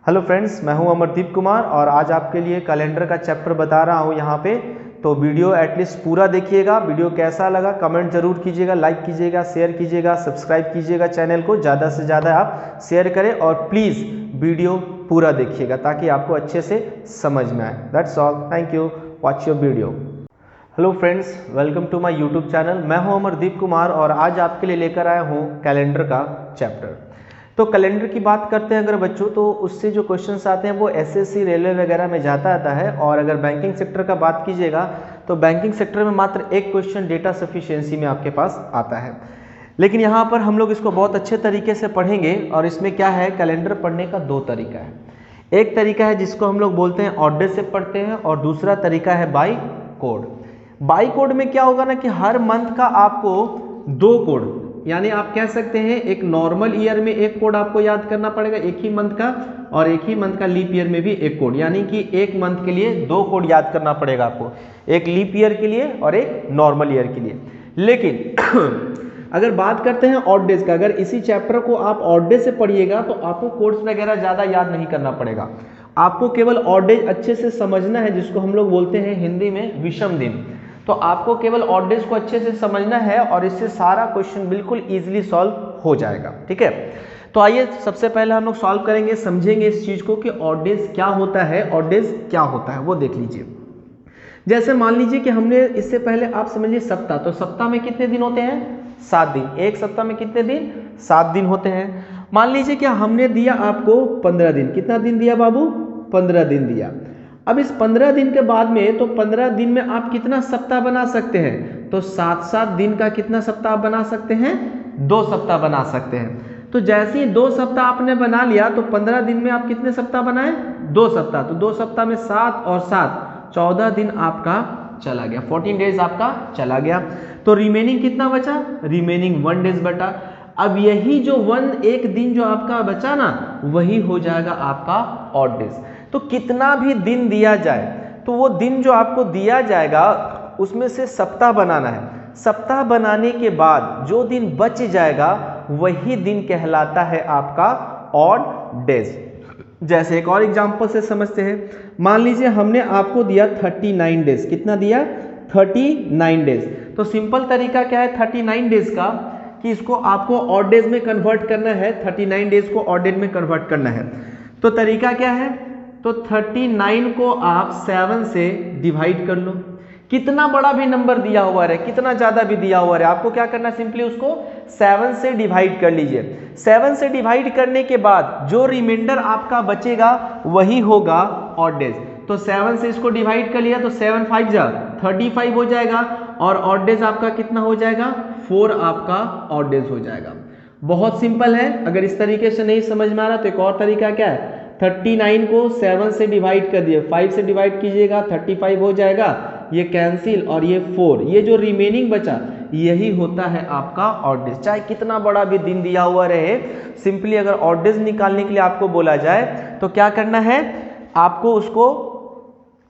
Hello friends, मैं हूं अमरदीप कुमार और आज आपके लिए कैलेंडर का चैप्टर बता रहा हूं यहाँ पे। तो वीडियो एटलीस्ट पूरा देखिएगा। वीडियो कैसा लगा कमेंट जरूर कीजिएगा, लाइक कीजिएगा, शेयर कीजिएगा, सब्सक्राइब कीजिएगा चैनल को। ज़्यादा से ज़्यादा आप शेयर करें और प्लीज़ वीडियो पूरा देखिएगा ताकि आपको अच्छे से समझ में आए। That's all, thank you, watch your video. Hello friends, welcome to my YouTube channel. मैं हूं अमरदीप कुमार और आज आपके लिए लेकर आया हूं कैलेंडर का चैप्टर। तो कैलेंडर की बात करते हैं अगर बच्चों, तो उससे जो क्वेश्चंस आते हैं वो एसएससी, रेलवे वगैरह में जाता आता है। और अगर बैंकिंग सेक्टर का बात कीजिएगा तो बैंकिंग सेक्टर में मात्र एक क्वेश्चन डेटा सफिशिएंसी में आपके पास आता है। लेकिन यहाँ पर हम लोग इसको बहुत अच्छे तरीके से पढ़ेंगे। और इसमें क्या है, कैलेंडर पढ़ने का दो तरीका है। एक तरीका है जिसको हम लोग बोलते हैं ऑड डे से पढ़ते हैं और दूसरा तरीका है बाई कोड। बाई कोड में क्या होगा ना कि हर मंथ का आपको दो कोड, यानी आप कह सकते हैं एक नॉर्मल ईयर में एक कोड आपको याद करना पड़ेगा एक ही मंथ का, और एक ही मंथ का लीप ईयर में भी एक कोड, यानी कि एक मंथ के लिए दो कोड याद करना पड़ेगा आपको, एक लीप ईयर के लिए और एक नॉर्मल ईयर के लिए। लेकिन अगर बात करते हैं ऑड डेज का, अगर इसी चैप्टर को आप ऑड डे से पढ़िएगा तो आपको कोड्स वगैरह ज़्यादा याद नहीं करना पड़ेगा। आपको केवल ऑड डेज अच्छे से समझना है, जिसको हम लोग बोलते हैं हिंदी में विषम दिन। तो आपको केवल ऑड डेज को अच्छे से समझना है और इससे सारा क्वेश्चन बिल्कुल इजीली सॉल्व हो जाएगा। ठीक है, तो आइए सबसे पहले हम लोग सॉल्व करेंगे, समझेंगे इस चीज को कि ऑड डेज क्या होता है, ऑड डेज क्या होता है वो देख लीजिए। जैसे मान लीजिए कि हमने इससे पहले आप समझिए सप्ताह, तो सप्ताह में कितने दिन होते हैं? 7 दिन। एक सप्ताह में कितने दिन? 7 दिन होते हैं। मान लीजिए कि हमने दिया आपको 15 दिन। कितना दिन दिया बाबू? 15 दिन दिया। अब इस 15 दिन के बाद में, तो 15 दिन में आप कितना सप्ताह बना सकते हैं? तो 7-7 दिन का कितना सप्ताह बना सकते हैं? 2 सप्ताह बना सकते हैं। तो जैसे ही 2 सप्ताह आपने बना लिया तो 15 दिन में आप कितने सप्ताह बनाए? 2 सप्ताह। तो 2 सप्ताह में 7 और 7 14 दिन आपका चला गया, 14 डेज आपका चला गया। तो रिमेनिंग कितना बचा? रिमेनिंग 1 डेज बटा। अब यही जो एक दिन जो आपका बचा ना, वही हो जाएगा आपका ऑड डेज। तो कितना भी दिन दिया जाए तो वो दिन जो आपको दिया जाएगा उसमें से सप्ताह बनाना है। सप्ताह बनाने के बाद जो दिन बच जाएगा वही दिन कहलाता है आपका ऑड डेज। जैसे एक और एग्जांपल से समझते हैं। मान लीजिए हमने आपको दिया 39 डेज। कितना दिया? 39 डेज। तो सिंपल तरीका क्या है 39 डेज का, कि इसको आपको ऑड डेज में कन्वर्ट करना है। 39 डेज को ऑड डेज में कन्वर्ट करना है। तो तरीका क्या है? तो 39 को आप 7 से डिवाइड कर लो। कितना बड़ा भी नंबर दिया हुआ है, कितना ज्यादा भी दिया हुआ है, आपको क्या करना है, सिंपली उसको 7 से डिवाइड कर लीजिए। 7 से डिवाइड करने के बाद जो रिमाइंडर आपका बचेगा वही होगा ऑड डेज। तो 7 से इसको डिवाइड कर लिया तो 7 5 जा 35 हो जाएगा और ऑड डेज आपका कितना हो जाएगा? 4 आपका ऑड डेज हो जाएगा। बहुत सिंपल है। अगर इस तरीके से नहीं समझ में आ रहा तो एक और तरीका क्या है, 39 को 7 से डिवाइड कर दिए, 5 से डिवाइड कीजिएगा 35 हो जाएगा, ये कैंसिल और ये 4, ये जो रिमेनिंग बचा यही होता है आपका ऑड डेज। चाहे कितना बड़ा भी दिन दिया हुआ रहे, सिंपली अगर ऑड डेज निकालने के लिए आपको बोला जाए तो क्या करना है, आपको उसको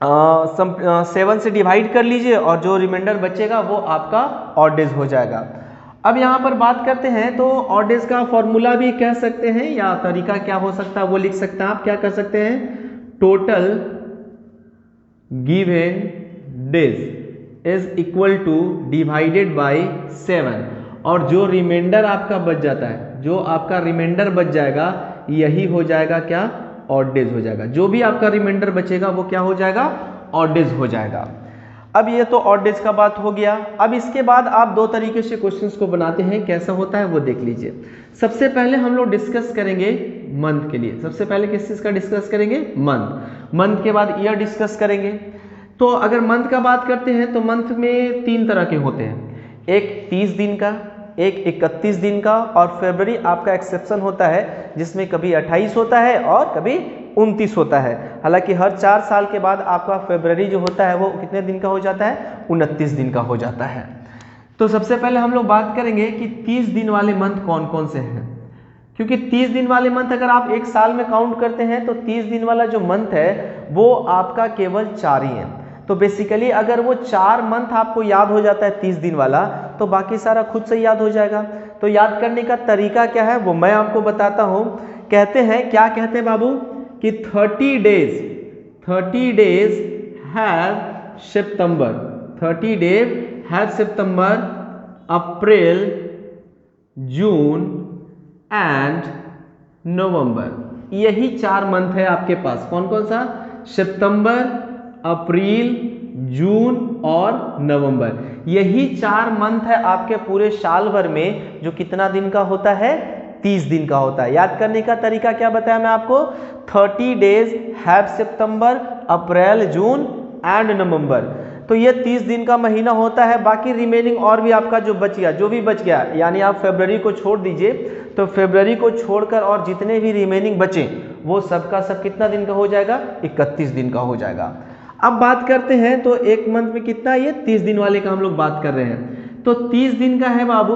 7 से डिवाइड कर लीजिए और जो रिमाइंडर बचेगा वो आपका ऑड डेज हो जाएगा। अब यहाँ पर बात करते हैं तो ऑड डेज का फॉर्मूला भी कह सकते हैं या तरीका क्या हो सकता है वो लिख सकते हैं। आप क्या कर सकते हैं, total given days is equal two divided by 7, और जो रिमाइंडर आपका बच जाता है, जो आपका रिमाइंडर बच जाएगा यही हो जाएगा क्या? ऑड डेज हो जाएगा। जो भी आपका रिमाइंडर बचेगा वो क्या हो जाएगा? ऑड डेज हो जाएगा। अब ये तो ऑड डेज का बात हो गया। अब इसके बाद आप दो तरीके से क्वेश्चंस को बनाते हैं, कैसा होता है वो देख लीजिए। सबसे पहले हम लोग डिस्कस करेंगे मंथ के लिए। सबसे पहले किस चीज का डिस्कस करेंगे? मंथ। मंथ के बाद ईयर डिस्कस करेंगे। तो अगर मंथ का बात करते हैं तो मंथ में 3 तरह के होते हैं, एक 30 दिन का, एक 31 दिन का, और फरवरी आपका एक्सेप्शन होता है जिसमें कभी 28 होता है और कभी 29 होता है। हालांकि हर 4 साल के बाद आपका फरवरी जो होता है वो कितने दिन का हो जाता है? 29 दिन का हो जाता है। तो सबसे पहले हम लोग बात करेंगे कि 30 दिन वाले मंथ कौन कौन से हैं, क्योंकि 30 दिन वाले मंथ अगर आप एक साल में काउंट करते हैं तो 30 दिन वाला जो मंथ है वो आपका केवल 4 ही है। तो बेसिकली अगर वो 4 मंथ आपको याद हो जाता है 30 दिन वाला, तो बाकी सारा खुद से याद हो जाएगा। तो याद करने का तरीका क्या है वो मैं आपको बताता हूँ। कहते हैं, क्या कहते हैं बाबू, कि 30 days have September, 30 days have September, April, June and November. यही 4 मंथ है आपके पास। कौन कौन सा? सितंबर, अप्रैल, जून और नवंबर। यही 4 मंथ है आपके पूरे साल भर में, जो कितना दिन का होता है? 30 दिन का होता है। याद करने का तरीका क्या बताया मैं आपको? 30 days have September, April, June and November. तो ये 30 दिन का महीना होता है। बाकी रिमेनिंग और भी आपका जो बच गया, जो भी बच गया, यानी आप फरवरी को छोड़ दीजिए, तो फरवरी को छोड़कर और जितने भी रिमेनिंग बचे वो सबका सब कितना दिन का हो जाएगा? 31 दिन का हो जाएगा। अब बात करते हैं तो एक मंथ में कितना, ये 30 दिन वाले का हम लोग बात कर रहे हैं। तो 30 दिन का है बाबू,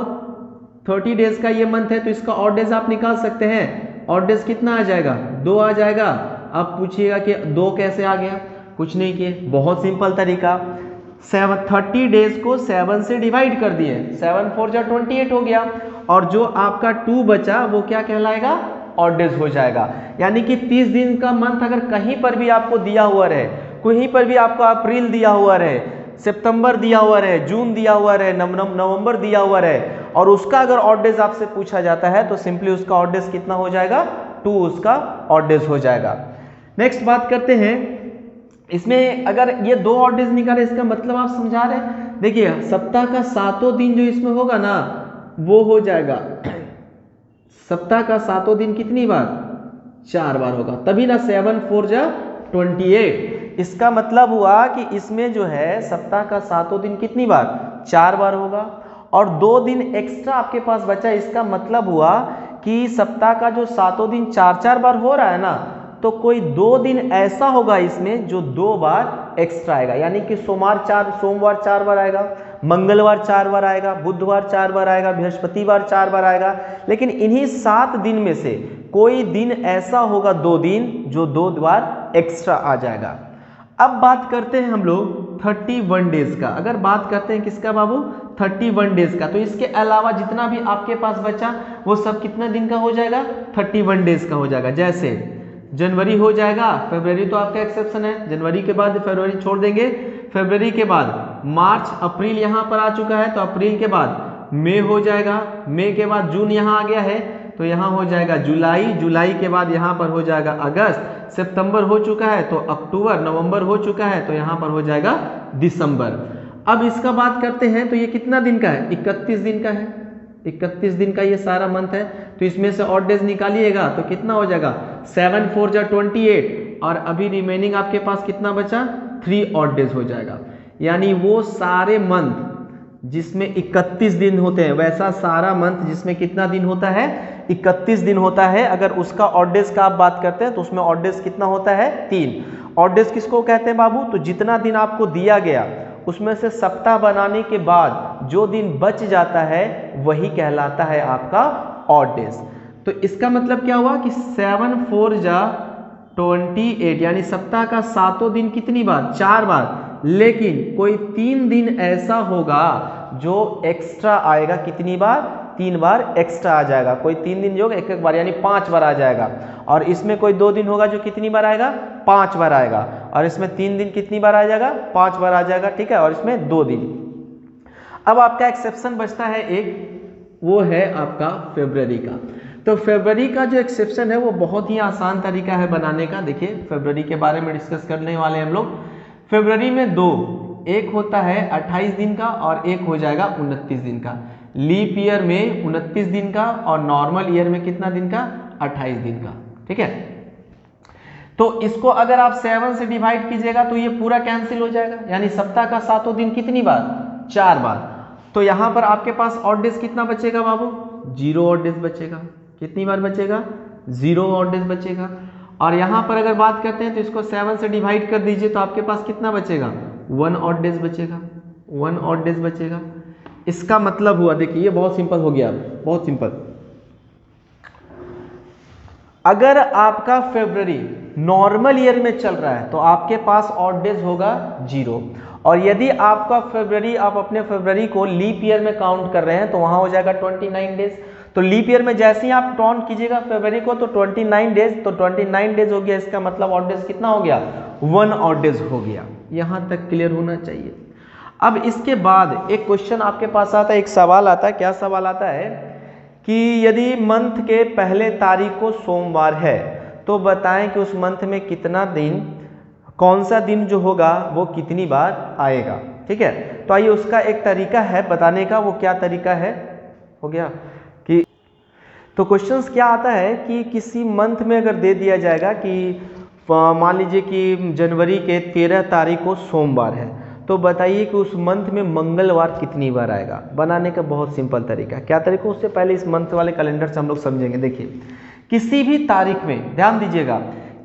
30 डेज का ये मंथ है, तो इसका ऑड डेज आप निकाल सकते हैं। ऑड डेज कितना आ जाएगा? 2 आ जाएगा। अब पूछिएगा कि 2 कैसे आ गया? कुछ नहीं किए, बहुत सिंपल तरीका, 30 डेज को 7 से डिवाइड कर दिए, 7 4 जा 28 हो गया, और जो आपका 2 बचा वो क्या कहलाएगा? ऑड डेज हो जाएगा। यानी कि 30 दिन का मंथ अगर कहीं पर भी आपको दिया हुआ रहे, कहीं पर भी आपको अप्रैल दिया हुआ रहे, सितंबर दिया हुआ रहे, जून दिया हुआ रहे, नवंबर दिया हुआ रहे, और उसका अगर ऑड डेज आपसे पूछा जाता है तो सिंपली उसका ऑड डेज कितना हो जाएगा? 2 उसका ऑड डेज हो जाएगा। नेक्स्ट बात करते हैं, इसमें अगर ये 2 ऑड डेज निकाले, इसका मतलब आप समझा रहे हैं। देखिए सप्ताह का 7वां दिन जो इसमें होगा ना, वो हो जाएगा सप्ताह का 7वां दिन कितनी बार? 4 बार होगा, तभी ना 7 4 जा 28। इसका मतलब हुआ कि इसमें जो है सप्ताह का 7वां दिन कितनी बार? 4 बार होगा, और 2 दिन एक्स्ट्रा आपके पास बचा। इसका मतलब हुआ कि सप्ताह का जो 7वां दिन 4 बार हो रहा है ना, तो कोई 2 दिन ऐसा होगा इसमें जो 2 बार एक्स्ट्रा आएगा। यानी कि सोमवार 4 बार आएगा, मंगलवार 4 बार आएगा, बुधवार 4 बार आएगा, बृहस्पतिवार 4 बार आएगा। लेकिन इन्हीं 7 दिन में से कोई दिन ऐसा होगा, 2 दिन जो 2 बार एक्स्ट्रा आ जाएगा। अब बात करते हैं हम लोग 31 डेज का। अगर बात करते हैं किसका बाबू? 31 डेज का। तो इसके अलावा जितना भी आपके पास बचा वो सब कितना दिन का हो जाएगा? 31 डेज का हो जाएगा। जैसे जनवरी हो जाएगा, फरवरी तो आपका एक्सेप्शन है, जनवरी के बाद फरवरी छोड़ देंगे, फरवरी के बाद मार्च, अप्रैल यहाँ पर आ चुका है, तो अप्रैल के बाद मई हो जाएगा, मई के बाद जून यहाँ आ गया है, तो यहाँ हो जाएगा जुलाई, जुलाई के बाद यहाँ पर हो जाएगा अगस्त, सितंबर हो चुका है तो अक्टूबर, नवंबर हो चुका है तो यहाँ पर हो जाएगा दिसंबर। अब इसका बात करते हैं तो ये कितना दिन का है? 31 दिन का है। 31 दिन का ये सारा मंथ है, तो इसमें से ऑड डेज निकालिएगा तो कितना हो जाएगा? 7 4 जा 28, और अभी रिमेनिंग आपके पास कितना बचा? 3 ऑड डेज हो जाएगा। यानी वो सारे मंथ जिसमें 31 दिन होते हैं, वैसा सारा मंथ जिसमें कितना दिन होता है? 31 दिन होता है। अगर उसका ऑड डेज का आप बात करते हैं तो उसमें ऑड डेज कितना होता है? 3। ऑड डेज किसको कहते हैं बाबू? तो जितना दिन आपको दिया गया उसमें से सप्ताह बनाने के बाद जो दिन बच जाता है वही कहलाता है आपका ऑड डेज। तो इसका मतलब क्या हुआ कि 7 4 जा 28, यानी सप्ताह का 7वां दिन कितनी बार? 4 बार। लेकिन कोई 3 दिन ऐसा होगा जो एक्स्ट्रा आएगा, कितनी बार? 3 बार एक्स्ट्रा आ जाएगा। कोई 3 दिन जो होगा एक बार, यानी 5 बार आ जाएगा। और इसमें कोई 2 दिन होगा जो कितनी बार आएगा? 5 बार आएगा। और इसमें 3 दिन कितनी बार आ जाएगा? 5 बार आ जाएगा, ठीक है। और इसमें 2 दिन। अब आपका एक्सेप्शन बचता है एक, वो है आपका फरवरी का। तो फरवरी का जो एक्सेप्शन है वो बहुत ही आसान तरीका है बनाने का। देखिए फरवरी के बारे में डिस्कस करने वाले हैं हम लोग। फरवरी में 2, एक होता है 28 दिन का और एक हो जाएगा 29 दिन का। लीप ईयर में 29 दिन का और नॉर्मल ईयर में कितना दिन का? 28 दिन का, ठीक है। तो इसको अगर आप 7 से डिवाइड कीजिएगा तो ये पूरा कैंसिल हो जाएगा। यानी सप्ताह का 7वां दिन कितनी बार? 4 बार। तो यहां पर आपके पास ऑड डेज कितना बचेगा बाबू? 0 ऑड डेज बचेगा। कितनी बार बचेगा? 0 ऑड डेज बचेगा। और यहां पर अगर बात करते हैं तो इसको 7 से डिवाइड कर दीजिए तो आपके पास कितना बचेगा? 1 ऑड डेज बचेगा। 1 ऑड डेज बचेगा। इसका मतलब हुआ, देखिए ये बहुत सिंपल हो गया, बहुत सिंपल। अगर आपका फरवरी नॉर्मल ईयर में चल रहा है तो आपके पास ऑड डेज होगा 0, और यदि आपका फरवरी, आप अपने फरवरी को लीप ईयर में काउंट कर रहे हैं तो वहां हो जाएगा 29 डेज। तो लीप ईयर में जैसे ही आप काउंट कीजिएगा फरवरी को तो 29 डेज, तो 29 डेज हो गया, इसका मतलब ऑड डेज कितना हो गया, 1 ऑड डेज हो गया। यहां तक क्लियर होना चाहिए। अब इसके बाद एक क्वेश्चन आपके पास आता है, एक सवाल आता है। क्या सवाल आता है कि यदि मंथ के पहले तारीख को सोमवार है तो बताएं कि उस मंथ में कितना दिन, कौन सा दिन जो होगा वो कितनी बार आएगा। ठीक है, तो आइए उसका एक तरीका है बताने का। वो क्या तरीका है, हो गया कि तो क्वेश्चंस क्या आता है कि किसी मंथ में अगर दे दिया जाएगा कि मान लीजिए कि जनवरी के 13 तारीख को सोमवार है, तो बताइए कि उस मंथ में मंगलवार कितनी बार आएगा। बनाने का बहुत सिंपल तरीका है। क्या तरीका, उससे पहले इस मंथ वाले कैलेंडर से हम लोग समझेंगे। देखिए, किसी भी तारीख में, ध्यान दीजिएगा,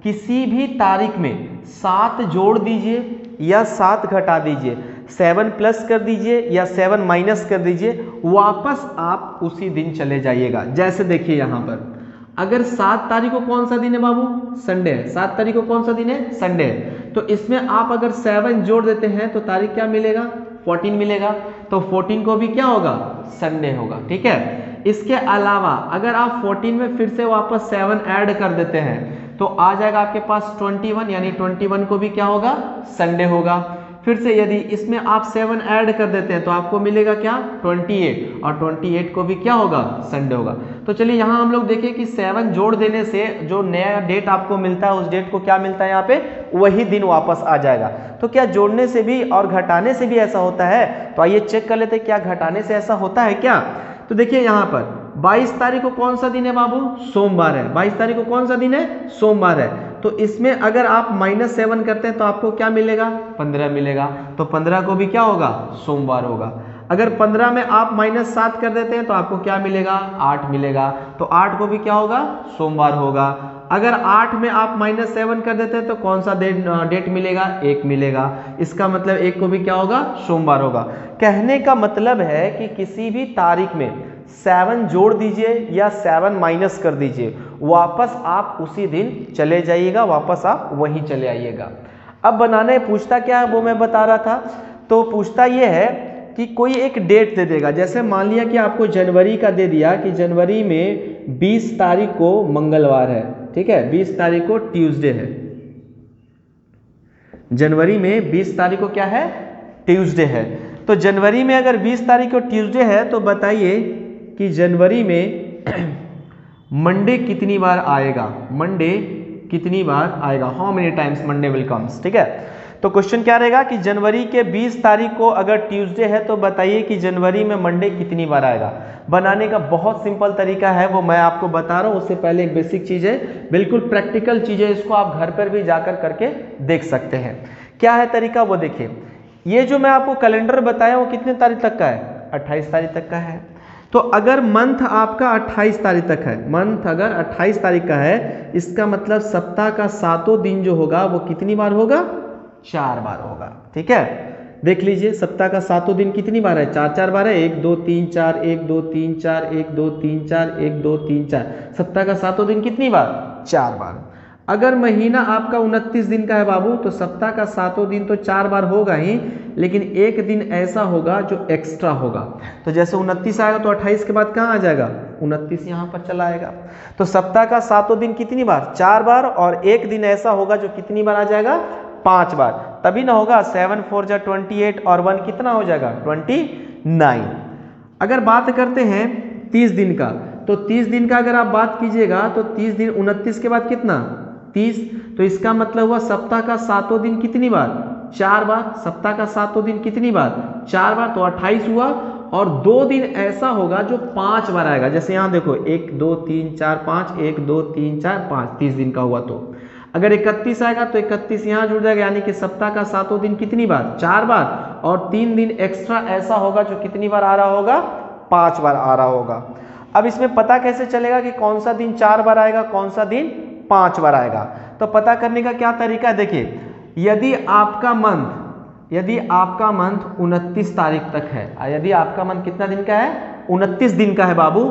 किसी भी तारीख में 7 जोड़ दीजिए या 7 घटा दीजिए, 7 प्लस कर दीजिए या 7 माइनस कर दीजिए, वापस आप उसी दिन चले जाइएगा। जैसे देखिए यहाँ पर अगर 7 तारीख को कौन सा दिन है बाबू, संडे है। 7 तारीख को कौन सा दिन है, संडे है। तो इसमें आप अगर 7 जोड़ देते हैं तो तारीख क्या मिलेगा, 14 मिलेगा। तो 14 को भी क्या होगा, संडे होगा। ठीक है, इसके अलावा अगर आप 14 में फिर से वापस 7 ऐड कर देते हैं तो आ जाएगा आपके पास 21, यानी 21 को भी क्या होगा, संडे होगा। फिर से यदि इसमें आप 7 ऐड कर देते हैं तो आपको मिलेगा क्या, 28, और 28 को भी क्या होगा, संडे होगा। तो चलिए यहाँ हम लोग देखें कि 7 जोड़ देने से जो नया डेट आपको मिलता है उस डेट को क्या मिलता है, यहाँ पे वही दिन वापस आ जाएगा। तो क्या जोड़ने से भी और घटाने से भी ऐसा होता है? तो आइए चेक कर लेते हैं क्या घटाने से ऐसा होता है क्या। तो देखिए यहाँ पर 22 तारीख को कौन सा दिन है बाबू, सोमवार है। 22 तारीख को कौन सा दिन है, सोमवार है। तो इसमें अगर आप -7 करते हैं तो आपको क्या मिलेगा, 15 मिलेगा। तो 15 को भी क्या होगा, सोमवार होगा। अगर 15 में आप -7 कर देते हैं तो आपको क्या मिलेगा, 8 मिलेगा। तो 8 को भी क्या होगा, सोमवार होगा। अगर 8 में आप -7 कर देते हैं तो कौन सा डेट मिलेगा, 1 मिलेगा। इसका मतलब 1 को भी क्या होगा, सोमवार होगा। कहने का मतलब है कि किसी भी तारीख में 7 जोड़ दीजिए या 7 माइनस कर दीजिए, वापस आप उसी दिन चले जाइएगा, वापस आप वहीं चले आइएगा। अब बनाने पूछता क्या है वो मैं बता रहा था। तो पूछता ये है कि कोई एक डेट दे देगा। जैसे मान लिया कि आपको जनवरी का दे दिया कि जनवरी में 20 तारीख को मंगलवार है। ठीक है, 20 तारीख को ट्यूसडे है। जनवरी में 20 तारीख को क्या है, ट्यूसडे है। तो जनवरी में अगर 20 तारीख को ट्यूसडे है तो बताइए कि जनवरी में मंडे कितनी बार आएगा, मंडे कितनी बार आएगा, how many times Monday will comes. ठीक है, तो क्वेश्चन क्या रहेगा कि जनवरी के 20 तारीख को अगर ट्यूसडे है तो बताइए कि जनवरी में मंडे कितनी बार आएगा। बनाने का बहुत सिंपल तरीका है, वो मैं आपको बता रहा हूँ। उससे पहले एक बेसिक चीज है, बिल्कुल प्रैक्टिकल चीज है, इसको आप घर पर भी जाकर करके देख सकते हैं। क्या है तरीका वो देखिए। ये जो मैं आपको कैलेंडर बताया वो कितने तारीख तक का है, 28 तारीख तक का है। तो अगर मंथ आपका 28 तारीख तक है, मंथ अगर 28 तारीख का है, इसका मतलब सप्ताह का 7 दिन जो होगा वो कितनी बार होगा, 4 बार होगा। ठीक है, देख लीजिए सप्ताह का 7 दिन कितनी बार है, 4 बार है। 1 2 3 4, 1 2 3 4, 1 2 3 4, 1 2 3 4। सप्ताह का 7 दिन कितनी बार, 4 बार। अगर महीना आपका 29 दिन का है बाबू तो सप्ताह का 7 दिन तो 4 बार होगा ही, लेकिन एक दिन ऐसा होगा जो एक्स्ट्रा होगा। तो जैसे 29 आएगा तो 28 के बाद कहाँ आ जाएगा, 29 यहाँ पर चला आएगा। तो सप्ताह का 7 दिन कितनी बार, 4 बार, और एक दिन ऐसा होगा जो कितनी बार आ जाएगा, 5 बार। तभी ना होगा 7 4 जा 28 और 1 कितना हो जाएगा, 29। अगर बात करते हैं 30 दिन का, तो 30 दिन का अगर आप बात कीजिएगा तो 30 दिन 29 के बाद कितना, 30। तो इसका मतलब हुआ सप्ताह का 7 दिन कितनी बार, 4 बार। सप्ताह का 7 दिन कितनी बार, 4 बार। तो 28 हुआ, और 2 दिन ऐसा होगा जो 5 बार आएगा। जैसे यहाँ देखो 1 2 3 4 5, 1 2 3 4 5, 30 दिन का हुआ। तो अगर 31 आएगा तो 31 यहाँ जुड़ जाएगा, यानी कि सप्ताह का 7 दिन कितनी बार, 4 बार, और 3 दिन एक्स्ट्रा ऐसा होगा जो कितनी बार आ रहा होगा, 5 बार आ रहा होगा। अब इसमें पता कैसे चलेगा कि कौन सा दिन 4 बार आएगा, कौन सा दिन 5 बार आएगा। तो पता करने का क्या तरीका है, देखिए यदि आपका मंथ 29 तारीख तक है, यदि आपका मंथ कितना दिन का है, 29 दिन का है बाबू,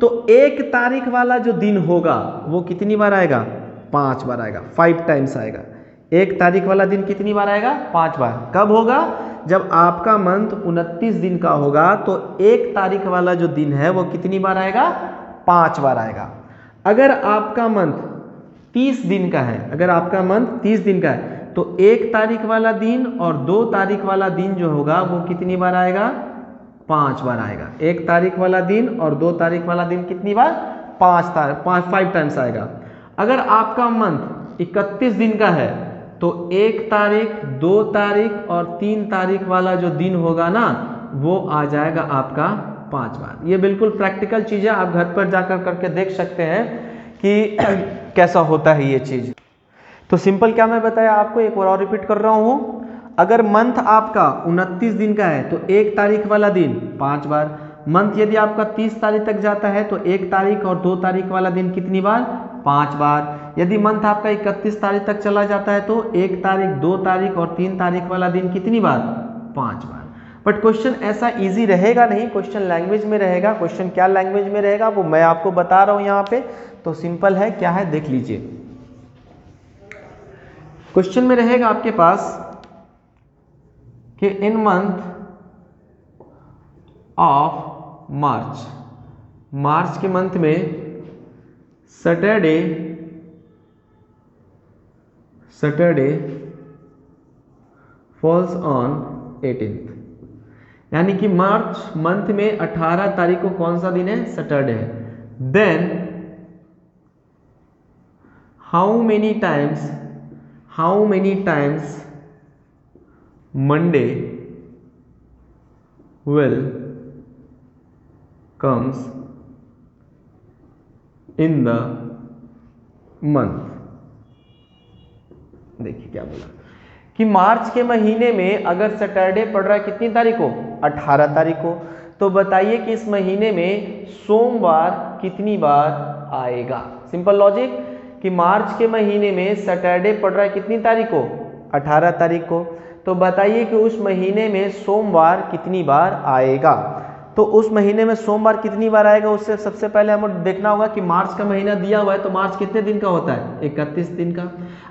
तो 1 तारीख वाला जो दिन होगा वो कितनी बार आएगा, 5 बार आएगा, 5 टाइम्स आएगा। 1 तारीख वाला दिन कितनी बार आएगा, 5 बार। कब होगा, जब आपका मंथ 29 दिन का होगा तो 1 तारीख वाला जो दिन है वो कितनी बार आएगा, 5 बार आएगा। अगर आपका मंथ 30 दिन का है, अगर आपका मंथ 30 दिन का है तो 1 तारीख वाला दिन और 2 तारीख वाला दिन जो होगा वो कितनी बार आएगा? 5 बार आएगा। 1 तारीख वाला दिन और 2 तारीख वाला दिन कितनी बार? 5 टाइम्स आएगा। अगर आपका मंथ 31 दिन का है तो 1 तारीख, 2 तारीख और 3 तारीख वाला जो दिन होगा ना वो आ जाएगा आपका 5 बार। ये बिल्कुल प्रैक्टिकल चीज़ है, आप घर पर जाकर करके देख सकते हैं कि कैसा होता है ये चीज़। तो सिंपल क्या मैं बताया आपको, एक और रिपीट कर रहा हूँ। अगर मंथ आपका 29 दिन का है तो 1 तारीख वाला दिन 5 बार। मंथ यदि आपका 30 तारीख तक जाता है तो 1 तारीख और 2 तारीख वाला दिन कितनी बार? 5 बार। यदि मंथ आपका 31 तारीख तक चला जाता है तो 1 तारीख, 2 तारीख और 3 तारीख वाला दिन कितनी बार? 5 बार। बट क्वेश्चन ऐसा इजी रहेगा नहीं, क्वेश्चन लैंग्वेज में रहेगा। क्वेश्चन क्या लैंग्वेज में रहेगा वो मैं आपको बता रहा हूँ यहाँ पे। तो सिंपल है, क्या है देख लीजिए। क्वेश्चन में रहेगा आपके पास कि इन मंथ ऑफ मार्च, मार्च के मंथ में सैटरडे फॉल्स ऑन 18th, यानी कि मार्च मंथ में 18 तारीख को कौन सा दिन है? सैटरडे है। Then how many times Monday will comes in the month। देखिए क्या बोला कि मार्च के महीने में अगर सैटरडे पड़ रहा है कितनी तारीख को? 18 तारीख को। तो बताइए कि इस महीने में सोमवार कितनी बार आएगा? सिंपल लॉजिक कि मार्च के महीने में सैटरडे पड़ रहा है कितनी तारीख को? 18 तारीख को। तो बताइए कि उस महीने में सोमवार कितनी बार आएगा? तो उस महीने में सोमवार कितनी बार आएगा उससे सबसे पहले हमें देखना होगा कि मार्च का महीना दिया हुआ है तो मार्च कितने दिन का होता है? 31 दिन का।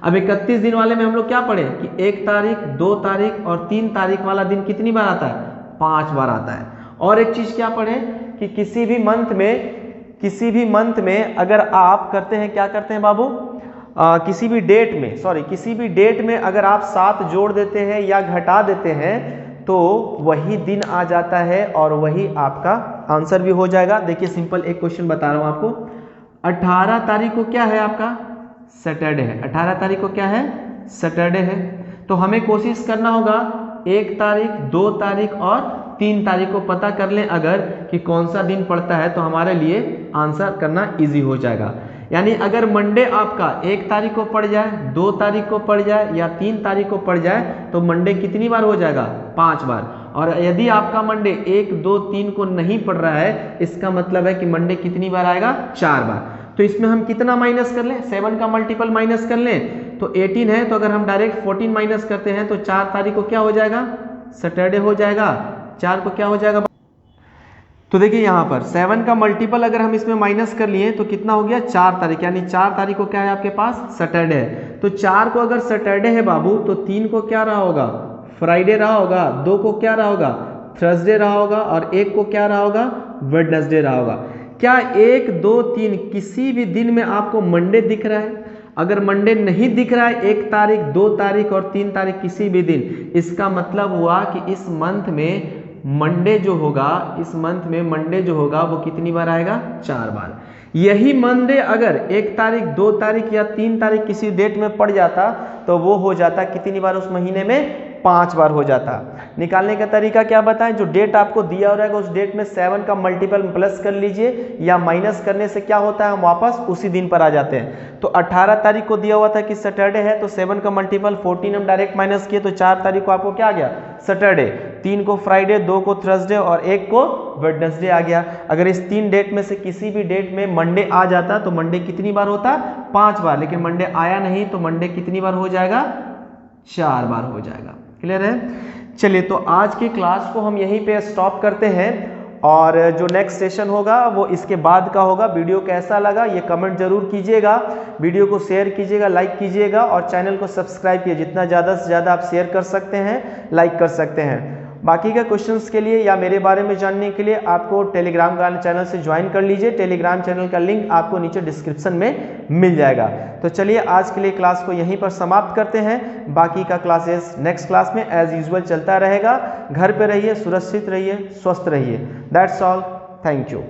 अब 31 दिन वाले में हम लोग क्या पढ़े कि 1 तारीख, 2 तारीख और 3 तारीख वाला दिन कितनी बार आता है? 5 बार आता है। और एक चीज क्या पढ़े कि किसी भी मंथ में अगर आप करते हैं, क्या करते हैं बाबू, किसी भी डेट में अगर आप 7 जोड़ देते हैं या घटा देते हैं तो वही दिन आ जाता है और वही आपका आंसर भी हो जाएगा। देखिए सिंपल एक क्वेश्चन बता रहा हूं आपको। 18 तारीख को क्या है आपका? सैटरडे है। 18 तारीख को क्या है? सैटरडे है। तो हमें कोशिश करना होगा 1 तारीख, 2 तारीख और 3 तारीख को पता कर लें अगर कि कौन सा दिन पड़ता है तो हमारे लिए आंसर करना इजी हो जाएगा। यानी अगर मंडे आपका 1 तारीख को पड़ जाए, 2 तारीख को पड़ जाए या 3 तारीख को पड़ जाए तो मंडे कितनी बार हो जाएगा? 5 बार। और यदि आपका मंडे 1, 2, 3 को नहीं पड़ रहा है इसका मतलब है कि मंडे कितनी बार आएगा? 4 बार। तो इसमें हम कितना माइनस कर लें? 7 का मल्टीपल माइनस कर लें तो 18 है। तो अगर हम डायरेक्ट 14 माइनस करते हैं तो 4 तारीख को क्या हो जाएगा? सैटरडे हो जाएगा। 4 को क्या हो जाएगा? तो देखिए यहाँ पर 7 का मल्टीपल अगर हम इसमें माइनस कर लिए तो कितना हो गया? 4 तारीख। यानी 4 तारीख को क्या है आपके पास? सैटरडे है। तो 4 को अगर सैटरडे है बाबू तो 3 को क्या रहा होगा? फ्राइडे रहा होगा। 2 को क्या रहा होगा? थर्सडे रहा होगा। और 1 को क्या रहा होगा? वेडनेसडे रहा होगा। क्या 1, 2, 3 किसी भी दिन में आपको मंडे दिख रहा है? अगर मंडे नहीं दिख रहा है 1 तारीख, 2 तारीख और 3 तारीख किसी भी दिन, इसका मतलब हुआ कि इस मंथ में मंडे जो होगा वो कितनी बार आएगा? 4 बार। यही मंडे अगर 1 तारीख, 2 तारीख या 3 तारीख किसी डेट में पड़ जाता तो वो हो जाता कितनी बार उस महीने में? 5 बार हो जाता। निकालने का तरीका क्या बताएं? जो डेट आपको दिया हो रहेगा उस डेट में 7 का मल्टीपल प्लस कर लीजिए या माइनस करने से क्या होता है हम वापस उसी दिन पर आ जाते हैं। तो 18 तारीख को दिया हुआ था कि सैटरडे है तो 7 का मल्टीपल 14 हम डायरेक्ट माइनस किए तो 4 तारीख को आपको क्या आ गया? सैटरडे। 3 को फ्राइडे, 2 को थर्सडे और 1 को वेडनेसडे आ गया। अगर इस 3 डेट में से किसी भी डेट में मंडे आ जाता तो मंडे कितनी बार होता? 5 बार। लेकिन मंडे आया नहीं तो मंडे कितनी बार हो जाएगा? 4 बार हो जाएगा। क्लियर है? चलिए तो आज की क्लास को हम यहीं पे स्टॉप करते हैं और जो नेक्स्ट सेशन होगा वो इसके बाद का होगा। वीडियो कैसा लगा ये कमेंट जरूर कीजिएगा, वीडियो को शेयर कीजिएगा, लाइक कीजिएगा और चैनल को सब्सक्राइब कीजिए। जितना ज़्यादा से ज़्यादा आप शेयर कर सकते हैं, लाइक कर सकते हैं। बाकी का क्वेश्चंस के लिए या मेरे बारे में जानने के लिए आपको टेलीग्राम चैनल से ज्वाइन कर लीजिए। टेलीग्राम चैनल का लिंक आपको नीचे डिस्क्रिप्शन में मिल जाएगा। तो चलिए आज के लिए क्लास को यहीं पर समाप्त करते हैं। बाकी का क्लासेस नेक्स्ट क्लास में एज यूजुअल चलता रहेगा। घर पे रहिए, सुरक्षित रहिए, स्वस्थ रहिए। That's all. Thank you.